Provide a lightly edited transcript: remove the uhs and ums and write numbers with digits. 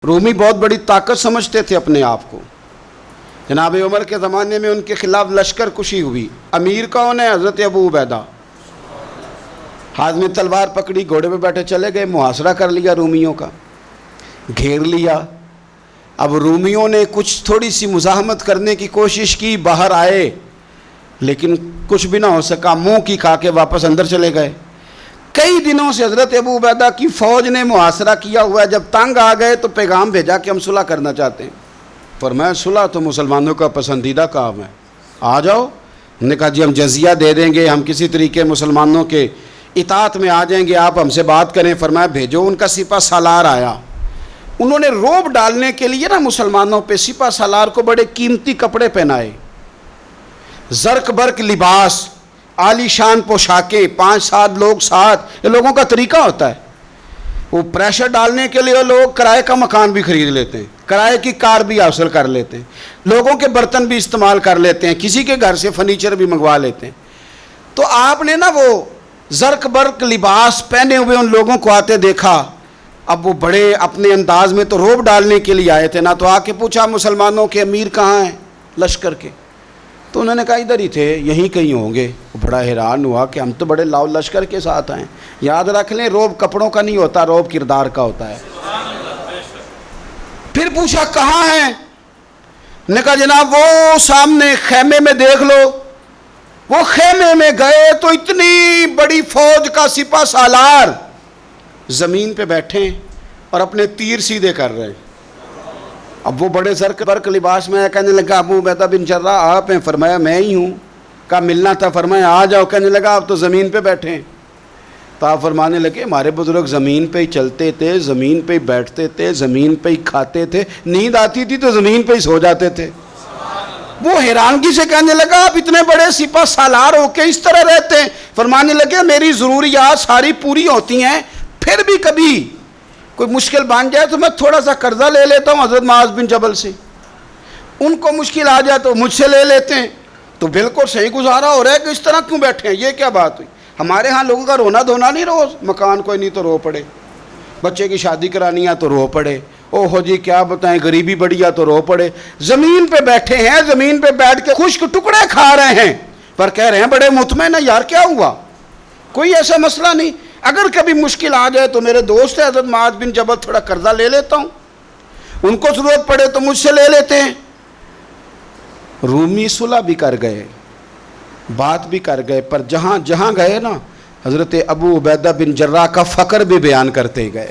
رومی بہت بڑی طاقت سمجھتے تھے اپنے آپ کو۔ جناب عمر کے زمانے میں ان کے خلاف لشکر کشی ہوئی۔ امیر کون ہے؟ حضرت ابو عبیدہ۔ ہاتھ میں تلوار پکڑی، گھوڑے پہ بیٹھے چلے گئے، محاصرہ کر لیا رومیوں کا، گھیر لیا۔ اب رومیوں نے کچھ تھوڑی سی مزاحمت کرنے کی کوشش کی، باہر آئے لیکن کچھ بھی نہ ہو سکا، منہ کی کھا کے واپس اندر چلے گئے۔ کئی دنوں سے حضرت ابو عبیدہ کی فوج نے محاصرہ کیا ہوا ہے، جب تنگ آ گئے تو پیغام بھیجا کہ ہم صلح کرنا چاہتے ہیں۔ فرمایا صلح تو مسلمانوں کا پسندیدہ کام ہے، آ جاؤ۔ ہم نے کہا جی ہم جزیہ دے دیں گے، ہم کسی طریقے مسلمانوں کے اطاعت میں آ جائیں گے، آپ ہم سے بات کریں۔ فرمایا بھیجو۔ ان کا سپہ سالار آیا، انہوں نے روب ڈالنے کے لیے نا مسلمانوں پہ سپہ سالار کو بڑے قیمتی کپڑے پہنائے، زرق برق لباس، عالی شان پوشاکیں، 5-7 لوگ ساتھ، یہ لوگوں کا طریقہ ہوتا ہے۔ وہ پریشر ڈالنے کے لیے لوگ کرائے کا مکان بھی خرید لیتے ہیں، کرائے کی کار بھی حاصل کر لیتے ہیں، لوگوں کے برتن بھی استعمال کر لیتے ہیں، کسی کے گھر سے فرنیچر بھی منگوا لیتے ہیں۔ تو آپ نے نا وہ زرق برق لباس پہنے ہوئے ان لوگوں کو آتے دیکھا۔ اب وہ بڑے اپنے انداز میں تو روب ڈالنے کے لیے آئے تھے نا، تو آ کے پوچھا مسلمانوں کے امیر کہاں ہیں لشکر کے؟ تو انہوں نے کہا ادھر ہی تھے، یہیں کہیں ہوں گے۔ وہ بڑا حیران ہوا کہ ہم تو بڑے لاؤ لشکر کے ساتھ آئے۔ یاد رکھ لیں روب کپڑوں کا نہیں ہوتا، روب کردار کا ہوتا ہے۔ پھر پوچھا کہاں ہیں؟ نے کہا جناب وہ سامنے خیمے میں دیکھ لو۔ وہ خیمے میں گئے تو اتنی بڑی فوج کا سپہ سالار زمین پہ بیٹھے اور اپنے تیر سیدھے کر رہے ہیں۔ اب وہ بڑے زرق برق لباس میں کہنے لگا ابو عبیدہ بن جراح آپ ہیں؟ فرمایا میں ہی ہوں۔ کہا ملنا تھا؟ فرمایا آ جاؤ۔ کہنے لگا آپ تو زمین پہ بیٹھے ہیں۔ تو آپ فرمانے لگے ہمارے بزرگ زمین پہ ہی چلتے تھے، زمین پہ ہی بیٹھتے تھے، زمین پہ ہی کھاتے تھے، نیند آتی تھی تو زمین پہ ہی سو جاتے تھے۔ وہ حیرانگی سے کہنے لگا آپ اتنے بڑے سپہ سالار ہو کے اس طرح رہتے ہیں؟ فرمانے لگے میری ضروریات ساری پوری ہوتی ہیں، پھر بھی کبھی کوئی مشکل بن جائے تو میں تھوڑا سا قرضہ لے لیتا ہوں حضرت معاذ بن جبل سے، ان کو مشکل آ جائے تو مجھ سے لے لیتے ہیں۔ تو بالکل صحیح گزارا ہو رہا ہے کہ اس طرح کیوں بیٹھے ہیں، یہ کیا بات ہوئی؟ ہمارے ہاں لوگوں کا رونا دھونا نہیں، روز مکان کوئی نہیں تو رو پڑے، بچے کی شادی کرانی ہے تو رو پڑے، او ہو جی کیا بتائیں غریبی بڑی ہے تو رو پڑے۔ زمین پہ بیٹھے ہیں، زمین پہ بیٹھ کے خشک ٹکڑے کھا رہے ہیں، پر کہہ رہے ہیں بڑے مطمئن ہیں یار کیا ہوا، کوئی ایسا مسئلہ نہیں۔ اگر کبھی مشکل آ جائے تو میرے دوست ہے حضرت معاذ بن جبل، تھوڑا قرضہ لے لیتا ہوں، ان کو ضرورت پڑے تو مجھ سے لے لیتے ہیں۔ رومی صلح بھی کر گئے، بات بھی کر گئے، پر جہاں جہاں گئے نا حضرت ابو عبیدہ بن جراح کا فقر بھی بیان کرتے گئے۔